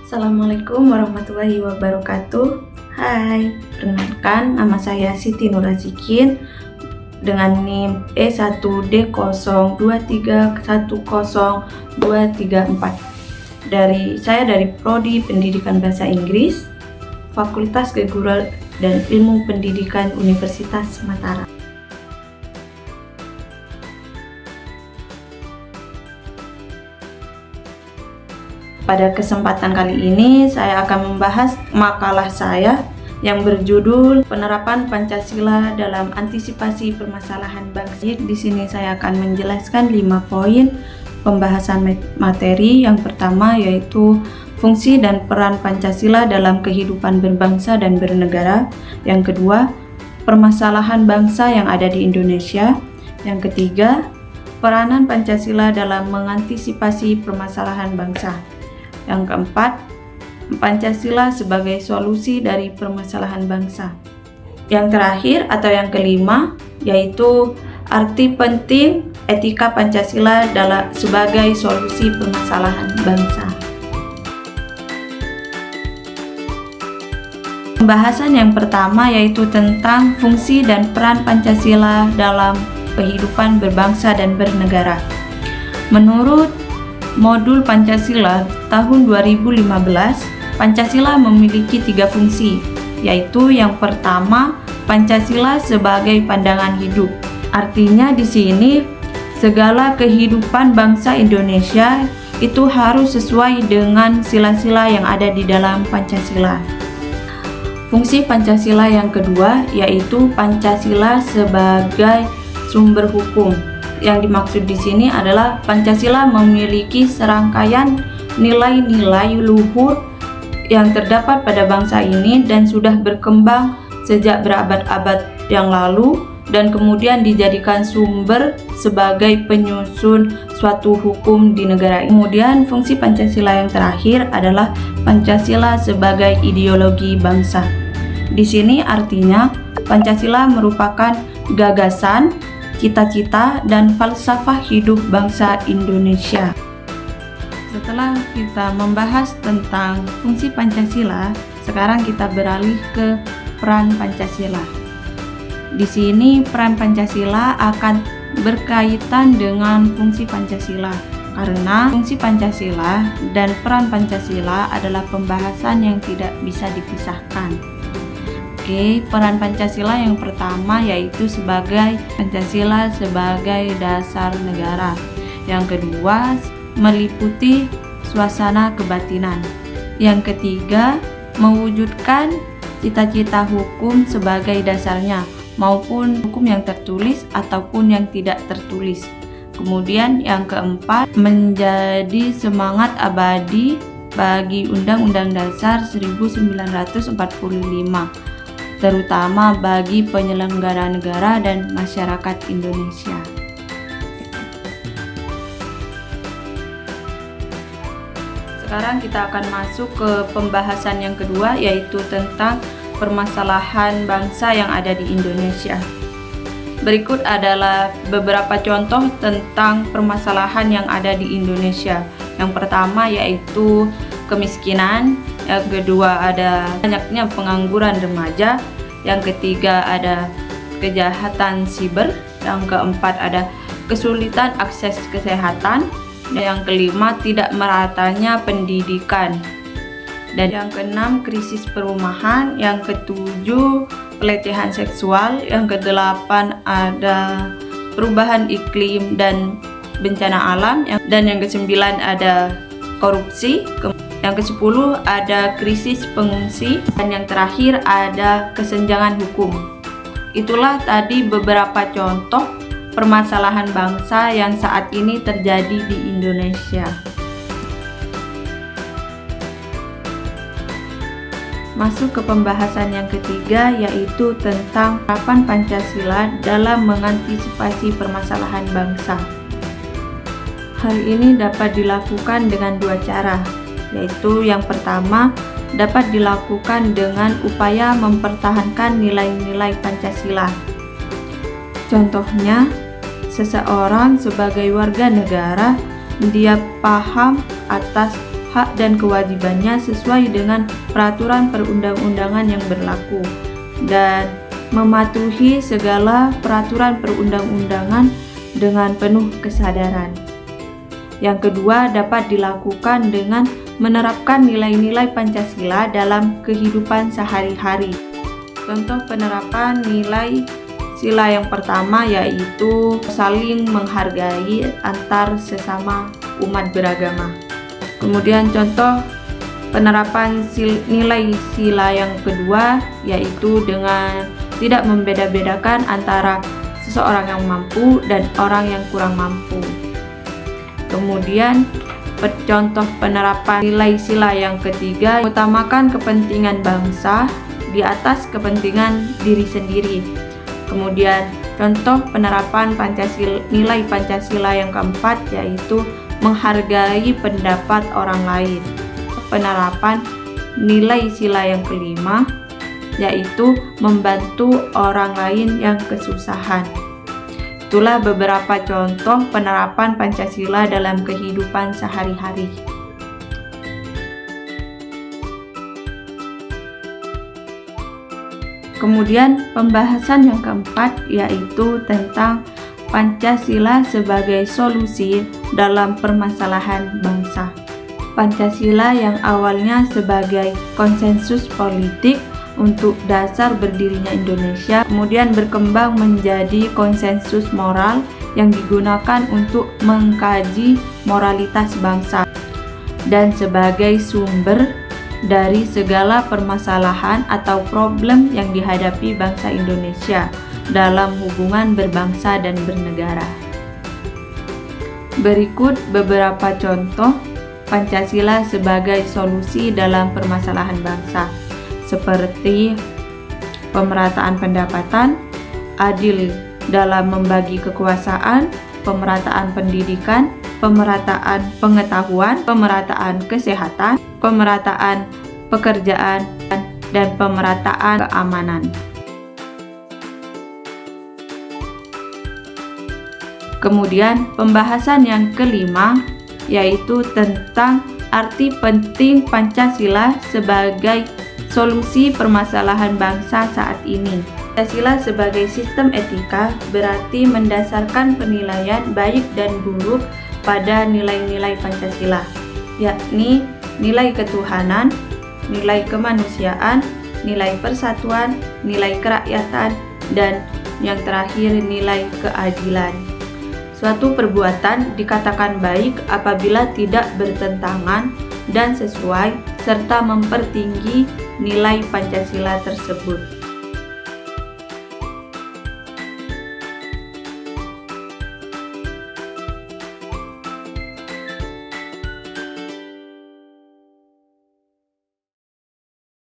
Assalamualaikum warahmatullahi wabarakatuh. Hai, perkenalkan nama saya Siti Nurazikin dengan NIM E1D02310234. Saya dari Prodi Pendidikan Bahasa Inggris, Fakultas Keguruan dan Ilmu Pendidikan Universitas Mataram. Pada kesempatan kali ini saya akan membahas makalah saya yang berjudul Penerapan Pancasila dalam Antisipasi Permasalahan Bangsa. Di sini saya akan menjelaskan 5 poin pembahasan materi. Yang pertama yaitu fungsi dan peran Pancasila dalam kehidupan berbangsa dan bernegara. Yang kedua, permasalahan bangsa yang ada di Indonesia. Yang ketiga, peranan Pancasila dalam mengantisipasi permasalahan bangsa. Yang keempat, Pancasila sebagai solusi dari permasalahan bangsa. Yang terakhir atau yang kelima yaitu arti penting etika Pancasila sebagai solusi permasalahan bangsa. Pembahasan yang pertama yaitu tentang fungsi dan peran Pancasila dalam kehidupan berbangsa dan bernegara. Menurut Modul Pancasila tahun 2015, Pancasila memiliki 3 fungsi, yaitu yang pertama, Pancasila sebagai pandangan hidup. Artinya di sini segala kehidupan bangsa Indonesia itu harus sesuai dengan sila-sila yang ada di dalam Pancasila. Fungsi Pancasila yang kedua yaitu Pancasila sebagai sumber hukum. Yang dimaksud di sini adalah Pancasila memiliki serangkaian nilai-nilai luhur yang terdapat pada bangsa ini dan sudah berkembang sejak berabad-abad yang lalu dan kemudian dijadikan sumber sebagai penyusun suatu hukum di negara ini. Kemudian fungsi Pancasila yang terakhir adalah Pancasila sebagai ideologi bangsa. Di sini artinya Pancasila merupakan gagasan, cita-cita, dan falsafah hidup bangsa Indonesia. Setelah kita membahas tentang fungsi Pancasila, sekarang kita beralih ke peran Pancasila. Di sini peran Pancasila akan berkaitan dengan fungsi Pancasila, karena fungsi Pancasila dan peran Pancasila adalah pembahasan yang tidak bisa dipisahkan. Peran Pancasila yang pertama yaitu sebagai Pancasila sebagai dasar negara. Yang kedua, meliputi suasana kebatinan. Yang ketiga, mewujudkan cita-cita hukum sebagai dasarnya, maupun hukum yang tertulis ataupun yang tidak tertulis. Kemudian yang keempat, menjadi semangat abadi bagi Undang-Undang Dasar 1945. Terutama bagi penyelenggara negara dan masyarakat Indonesia. Sekarang kita akan masuk ke pembahasan yang kedua yaitu tentang permasalahan bangsa yang ada di Indonesia. Berikut adalah beberapa contoh tentang permasalahan yang ada di Indonesia. Yang pertama yaitu kemiskinan, yang kedua ada banyaknya pengangguran remaja, yang ketiga ada kejahatan siber, yang keempat ada kesulitan akses kesehatan, dan yang kelima tidak meratanya pendidikan, dan yang keenam krisis perumahan, yang ketujuh pelecehan seksual, yang kedelapan ada perubahan iklim dan bencana alam, dan yang kesembilan ada korupsi. Yang ke-10 ada krisis pengungsi, dan yang terakhir ada kesenjangan hukum. Itulah tadi beberapa contoh permasalahan bangsa yang saat ini terjadi di Indonesia. Masuk ke pembahasan yang ketiga yaitu tentang penerapan Pancasila dalam mengantisipasi permasalahan bangsa. Hal ini dapat dilakukan dengan 2 cara. Yaitu yang pertama dapat dilakukan dengan upaya mempertahankan nilai-nilai Pancasila. Contohnya, seseorang sebagai warga negara dia paham atas hak dan kewajibannya sesuai dengan peraturan perundang-undangan yang berlaku, dan mematuhi segala peraturan perundang-undangan dengan penuh kesadaran. Yang kedua, dapat dilakukan dengan menerapkan nilai-nilai Pancasila dalam kehidupan sehari-hari. Contoh penerapan nilai sila yang pertama yaitu saling menghargai antar sesama umat beragama. Kemudian contoh penerapan nilai sila yang kedua yaitu dengan tidak membeda-bedakan antara seseorang yang mampu dan orang yang kurang mampu. Kemudian contoh penerapan nilai sila yang ketiga, utamakan kepentingan bangsa di atas kepentingan diri sendiri. Kemudian contoh penerapan nilai Pancasila yang keempat yaitu menghargai pendapat orang lain. Penerapan nilai sila yang kelima yaitu membantu orang lain yang kesusahan. Itulah beberapa contoh penerapan Pancasila dalam kehidupan sehari-hari. Kemudian pembahasan yang keempat yaitu tentang Pancasila sebagai solusi dalam permasalahan bangsa. Pancasila yang awalnya sebagai konsensus politik untuk dasar berdirinya Indonesia, kemudian berkembang menjadi konsensus moral yang digunakan untuk mengkaji moralitas bangsa dan sebagai sumber dari segala permasalahan atau problem yang dihadapi bangsa Indonesia dalam hubungan berbangsa dan bernegara. Berikut beberapa contoh Pancasila sebagai solusi dalam permasalahan bangsa, seperti pemerataan pendapatan, adil dalam membagi kekuasaan, pemerataan pendidikan, pemerataan pengetahuan, pemerataan kesehatan, pemerataan pekerjaan, dan pemerataan keamanan. Kemudian pembahasan yang kelima yaitu tentang arti penting Pancasila sebagai solusi permasalahan bangsa saat ini. Pancasila sebagai sistem etika berarti mendasarkan penilaian baik dan buruk pada nilai-nilai Pancasila, yakni nilai ketuhanan, nilai kemanusiaan, nilai persatuan, nilai kerakyatan, dan yang terakhir nilai keadilan. Suatu perbuatan dikatakan baik apabila tidak bertentangan dan sesuai serta mempertinggi nilai Pancasila tersebut.